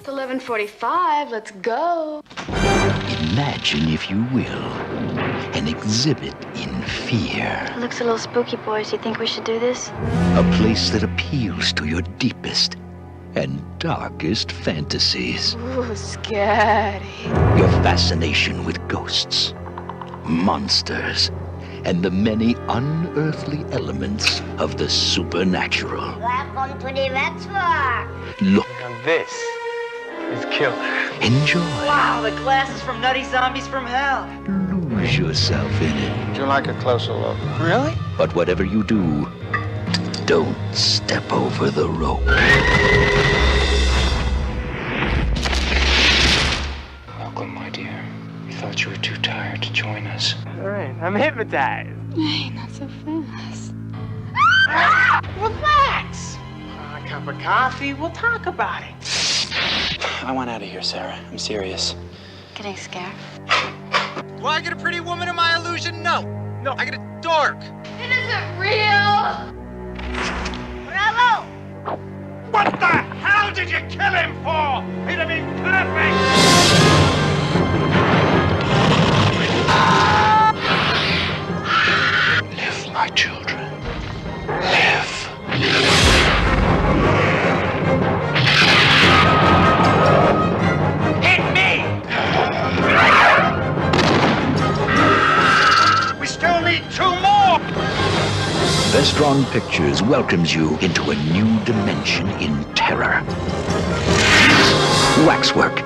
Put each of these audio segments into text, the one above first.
It's 11:45. Let's go. Imagine, if you will, an exhibit in fear. It looks a little spooky, boys. You think we should do this? A place that appeals to your deepest and darkest fantasies. Ooh, scary. Your fascination with ghosts, monsters, and the many unearthly elements of the supernatural. Welcome to the Waxwork. Look. Now this is killer. Enjoy. Wow, the glasses from Nutty Zombies from Hell. Lose yourself in it. Would you like a closer look? Really? But whatever you do, don't step over the rope. Welcome, my dear. We thought you were too tired to join us. All right, I'm hypnotized. Hey, not so fast. Relax. A cup of coffee, we'll talk about it. I want out of here, Sarah. I'm serious. Getting scared? Do I get a pretty woman in my illusion? No. No, I get a dork. It isn't real. Bravo! What the hell did you kill him for? He'd have been perfect. Live, my children. Live. Hit me! We still need 2 more! Vestron Pictures welcomes you into a new dimension in terror. Waxwork.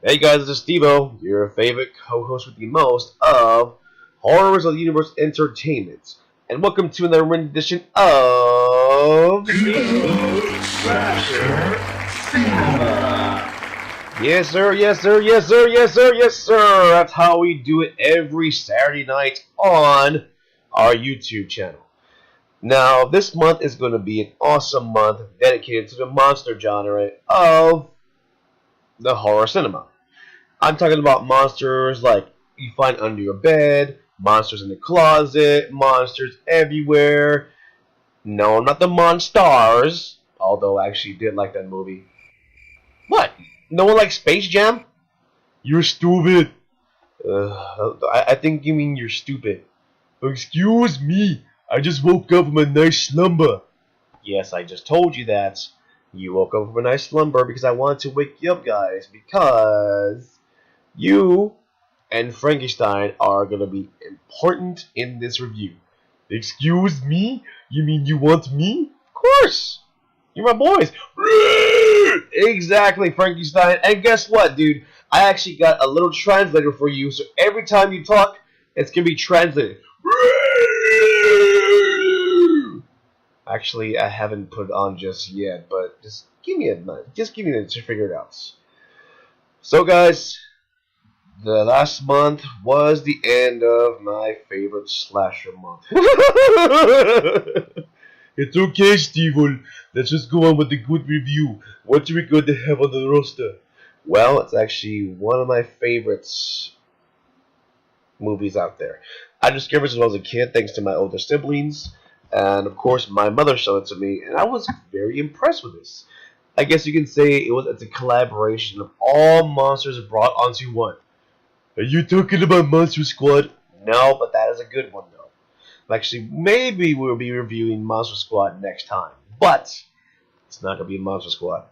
Hey guys, this is Steve-O, your favorite co-host with the most of Horrors of the Universe Entertainment. And welcome to another rendition of... Yes sir, yes sir, yes sir, yes sir, yes sir! That's how we do it every Saturday night on our YouTube channel. Now, this month is going to be an awesome month dedicated to the monster genre of the horror cinema. I'm talking about monsters like you find under your bed, monsters in the closet, monsters everywhere. No, not the Monstars, although I actually did like that movie. What? No one likes Space Jam? You're stupid. I think you mean you're stupid. Excuse me, I just woke up from a nice slumber. Yes, I just told you that. You woke up from a nice slumber because I wanted to wake you up, guys, because you and Frankenstein are going to be important in this review. Excuse me? You mean you want me? Of course! You're my boys! Exactly, Frankenstein. And guess what, dude? I actually got a little translator for you, so every time you talk, it's going to be translated. Actually, I haven't put it on just yet, but just give me a minute. Just give me a minute to figure it out. So, guys, the last month was the end of my favorite slasher month. It's okay, Steve-O. Let's just go on with the good review. What are we going to have on the roster? Well, it's actually one of my favorites movies out there. I discovered this when I was a kid thanks to my older siblings. And of course, my mother showed it to me, and I was very impressed with this. I guess you can say it's a collaboration of all monsters brought onto one. Are you talking about Monster Squad? No, but that is a good one, though. Actually, maybe we'll be reviewing Monster Squad next time, but it's not going to be Monster Squad.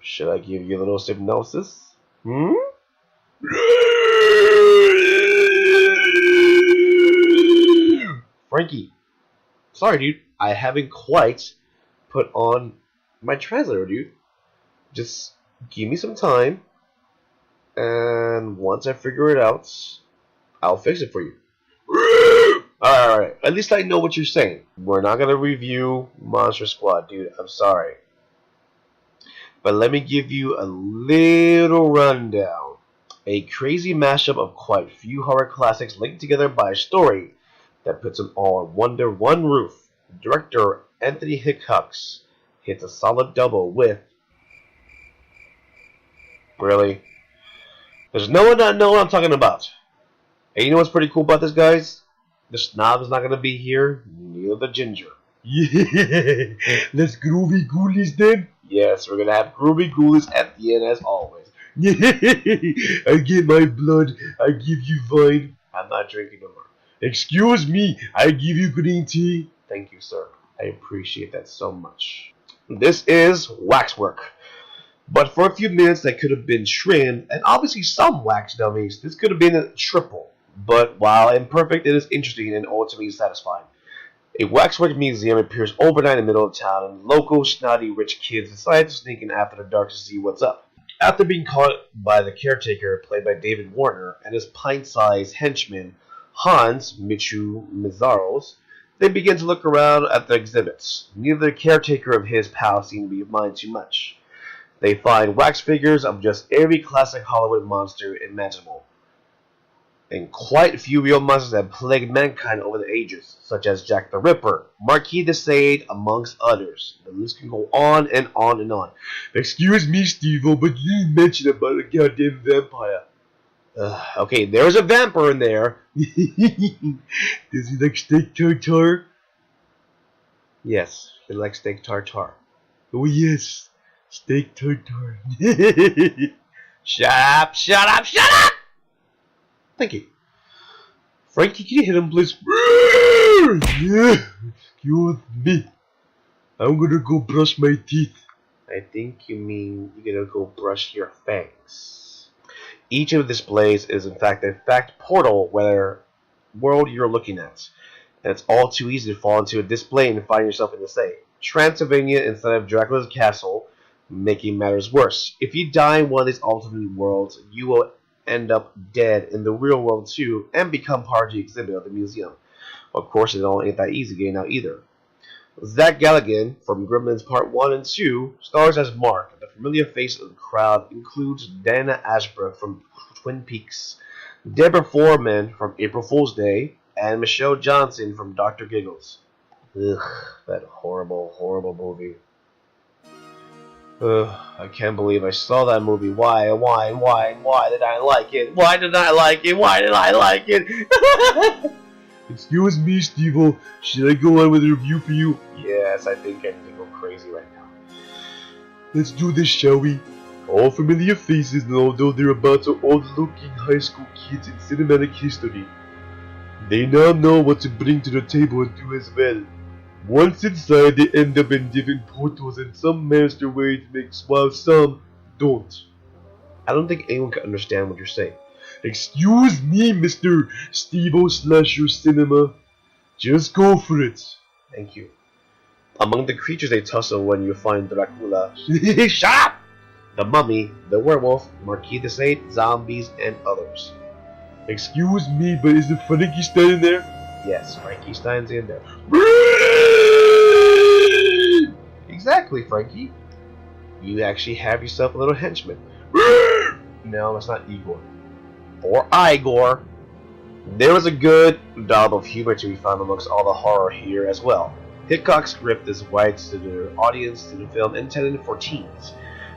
Should I give you a little hypnosis? Frankie. Sorry, dude. I haven't quite put on my translator, dude. Just give me some time. And once I figure it out, I'll fix it for you. Alright. At least I know what you're saying. We're not going to review Monster Squad, dude. I'm sorry. But let me give you a little rundown. A crazy mashup of quite few horror classics linked together by a story that puts them all under one roof. Director Anthony Hickox hits a solid double with... Really? There's no one not know what I'm talking about. And you know what's pretty cool about this, guys? The snob is not going to be here, neither the ginger. Yeah, let's groovy ghoulies then. Yes, we're gonna have groovy ghoulies at the end as always. I get my blood, I give you wine. I'm not drinking no more. Excuse me, I give you green tea. Thank you, sir. I appreciate that so much. This is Waxwork. But for a few minutes that could have been trimmed, and obviously some wax dummies, this could have been a triple. But while imperfect, it is interesting and ultimately satisfying. A waxwork museum appears overnight in the middle of town, and local, snotty, rich kids decide to sneak in after the dark to see what's up. After being caught by the caretaker, played by David Warner, and his pint-sized henchman, Hans Michu Mizaros, they begin to look around at the exhibits. Neither the caretaker or his pal seem to be mind too much. They find wax figures of just every classic Hollywood monster imaginable, and quite a few real monsters that plagued mankind over the ages, such as Jack the Ripper, Marquis de Sade, amongst others. The list can go on and on and on. Excuse me, Steve-O, but you didn't mention about a goddamn vampire. Okay, there's a vampire in there. Does he like steak tartare? Yes, he likes steak tartare. Oh yes, steak tartare. Shut up, shut up, shut up! Thank you. Frankie, can you hit him, please? Yeah, excuse me. I'm gonna go brush my teeth. I think you mean you're gonna go brush your fangs. Each of the displays is in fact a portal whether world you're looking at. And it's all too easy to fall into a display and find yourself in the same Transylvania instead of Dracula's castle, making matters worse. If you die in one of these alternate worlds, you will end up dead in the real world too and become part of the exhibit of the museum. Of course, it don't ain't that easy getting out either. Zach Galligan from Gremlins Part 1 and 2 stars as Mark. The familiar face of the crowd includes Dana Ashbrook from Twin Peaks, Deborah Foreman from April Fool's Day, and Michelle Johnson from Dr. Giggles. Ugh, that horrible, horrible movie. I can't believe I saw that movie. Why did I like it? Why did I like it? Why did I like it? Excuse me, Steve-O. Should I go on with a review for you? Yes, I think I need to go crazy right now. Let's do this, shall we? All familiar faces, and although they're about to old-looking high school kids in cinematic history, they now know what to bring to the table and do as well. Once inside, they end up in different portals, and some manage their way to make while some don't. I don't think anyone can understand what you're saying. Excuse me, Mr. Steve-O Slasher Cinema. Just go for it. Thank you. Among the creatures they tussle when you find Dracula. Shut up! The Mummy, the Werewolf, Marquis de Sade, zombies, and others. Excuse me, but isn't Frankenstein in there? Yes, Frankenstein's in there. Exactly, Frankie. You actually have yourself a little henchman. No, that's not Igor. Or Igor. There was a good daub of humor to be found amongst all the horror here as well. Hitchcock's script is wide to the audience to the film intended for teens,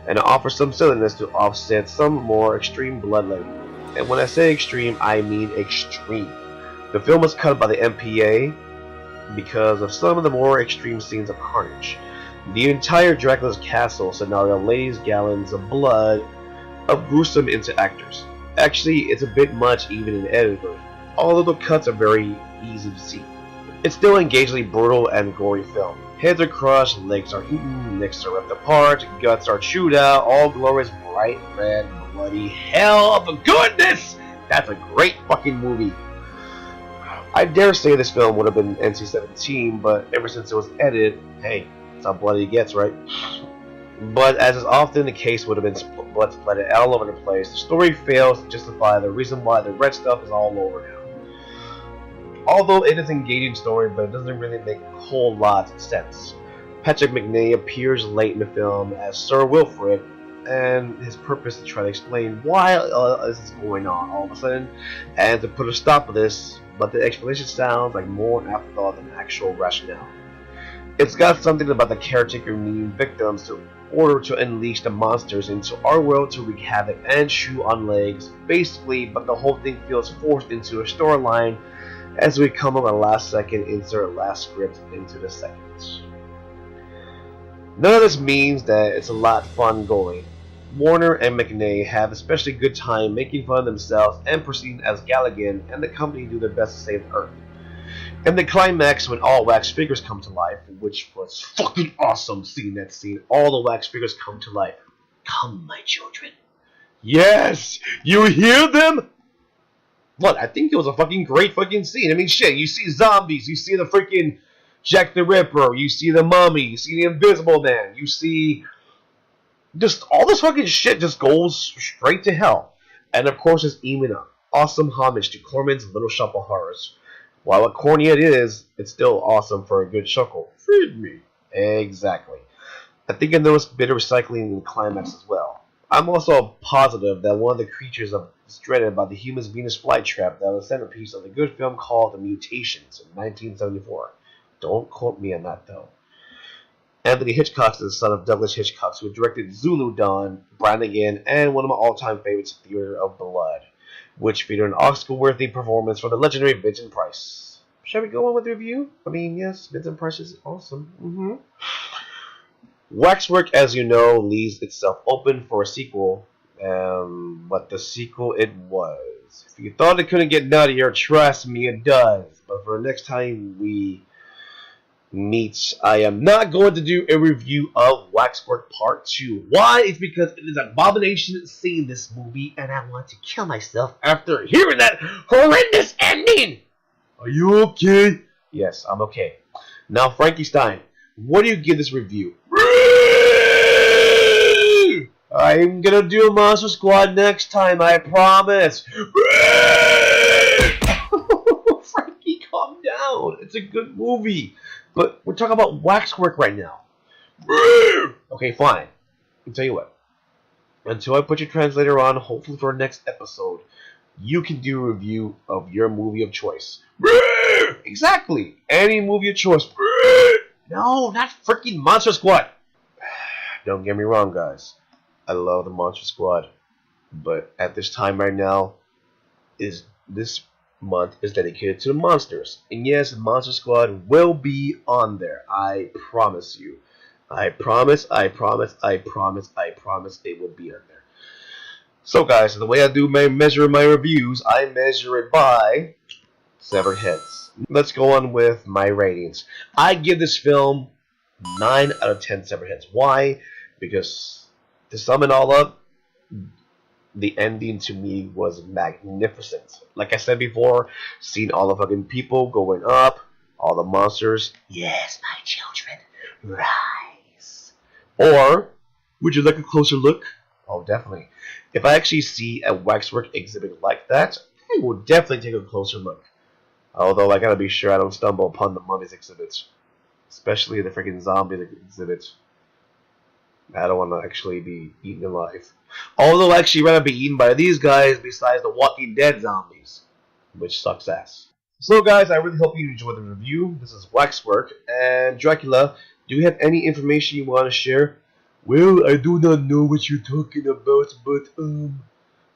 and it offers some silliness to offset some more extreme bloodletting. And when I say extreme, I mean extreme. The film was cut by the MPA because of some of the more extreme scenes of carnage. The entire Dracula's castle scenario lays gallons of blood of gruesome into actors. Actually, it's a bit much even in the editor, although the cuts are very easy to see. It's still engagingly brutal and gory film. Heads are crushed, legs are eaten, necks are ripped apart, guts are chewed out, all glorious bright red bloody hell of a goodness! That's a great fucking movie. I dare say this film would have been NC-17, but ever since it was edited, hey, that's how bloody it gets, right? But as is often the case would have been blood splattered all over the place, the story fails to justify the reason why the red stuff is all over now. Although it is an engaging story, but it doesn't really make a whole lot of sense. Patrick McNee appears late in the film as Sir Wilfrid, and his purpose to try to explain why this is going on all of a sudden, and to put a stop to this, but the explanation sounds like more afterthought than actual rationale. It's got something about the caretaker needing victims to order to unleash the monsters into our world to wreak havoc and chew on legs, basically, but the whole thing feels forced into a storyline as we come on a last second insert last script into the second. None of this means that it's a lot of fun going. Warner and McNay have especially good time making fun of themselves and proceeding as Galligan and the company do their best to save Earth. And the climax when all wax figures come to life, which was fucking awesome seeing that scene. All the wax figures come to life. Come, my children. Yes! You hear them? Look, I think it was a fucking great fucking scene. I mean, shit, you see zombies, you see the freaking Jack the Ripper, you see the Mummy, you see the Invisible Man, you see just all this fucking shit just goes straight to hell. And of course, it's even an awesome homage to Corman's Little Shop of Horrors. While what corny it is, it's still awesome for a good chuckle. Feed me. Exactly. I think I noticed a bit of recycling in the climax as well. I'm also positive that one of the creatures is dreaded by the Human's Venus flytrap that was the centerpiece of the good film called The Mutations in 1974. Don't quote me on that though. Anthony Hitchcock is the son of Douglas Hitchcock, who directed Zulu Dawn, Brannigan, and one of my all-time favorites, Theater of Blood, which featured an Oscar-worthy performance from the legendary Vincent Price. Shall we go on with the review? I mean, yes, Vincent Price is awesome. Waxwork, as you know, leaves itself open for a sequel, but the sequel it was. If you thought it couldn't get nuttier, trust me, it does. But for the next time we meet, I am not going to do a review of Waxwork Part 2. Why? It's because it is an abomination seeing this movie, and I want to kill myself after hearing that horrendous ending! Are you okay? Yes, I'm okay. Now, Frankie Stein, what do you give this review? I'm gonna do a Monster Squad next time, I promise. Frankie, calm down. It's a good movie. But we're talking about Waxwork right now. Okay, fine. I'll tell you what. Until I put your translator on, hopefully for our next episode, you can do a review of your movie of choice. Exactly. Any movie of choice. No, not freaking Monster Squad. Don't get me wrong, guys. I love the Monster Squad. But at this time right now, this month is dedicated to the monsters. And yes, Monster Squad will be on there. I promise you. I promise it will be on there. So guys, the way I do measure my reviews, I measure it by severed heads. Let's go on with my ratings. I give this film 9 out of 10 severed heads. Why? Because to sum it all up, the ending to me was magnificent. Like I said before, seeing all the fucking people going up, all the monsters. Yes, my children, rise. Or, would you like a closer look? Oh, definitely. If I actually see a Waxwork exhibit like that, I will definitely take a closer look. Although I gotta be sure I don't stumble upon the mummies exhibits. Especially the freaking zombie exhibits. I don't want to actually be eaten alive. Although I'd actually rather be eaten by these guys besides the Walking Dead zombies. Which sucks ass. So guys, I really hope you enjoyed the review. This is Waxwork. And Dracula, do you have any information you want to share? Well, I do not know what you're talking about, but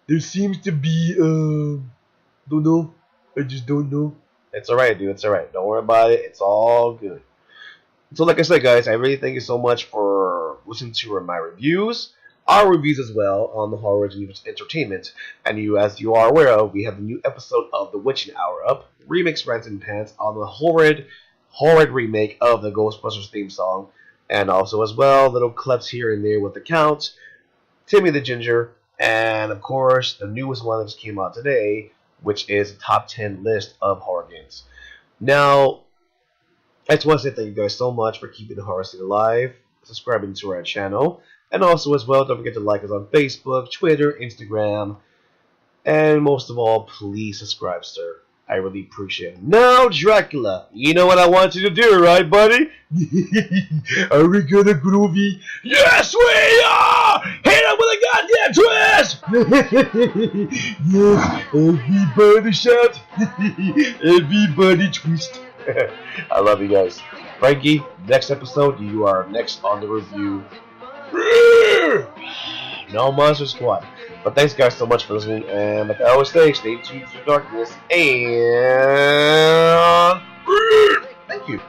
there seems to be don't know. I just don't know. It's alright, dude. It's alright. Don't worry about it. It's all good. So like I said, guys, I really thank you so much for listening to my reviews, our reviews as well on the Horror Universe Entertainment. And as you are aware of, we have a new episode of The Witching Hour up, remix Rants and Pants on the horrid remake of the Ghostbusters theme song, and also as well little clips here and there with the Count, Timmy the Ginger, and of course the newest one that just came out today, which is a top 10 list of horror games. Now, I just want to say thank you guys so much for keeping the horror scene alive, subscribing to our channel, and also as well, don't forget to like us on Facebook, Twitter, Instagram, and most of all, please subscribe, sir. I really appreciate it. Now, Dracula, you know what I want you to do, right, buddy? Are we gonna groovy? Yes, we are! Hit him with a goddamn twist! Yes, everybody shout. Everybody twist. I love you guys. Frankie, next episode, you are next on the review. No Monster Squad. But thanks guys so much for listening, and like I always say, stay tuned to the darkness, and thank you.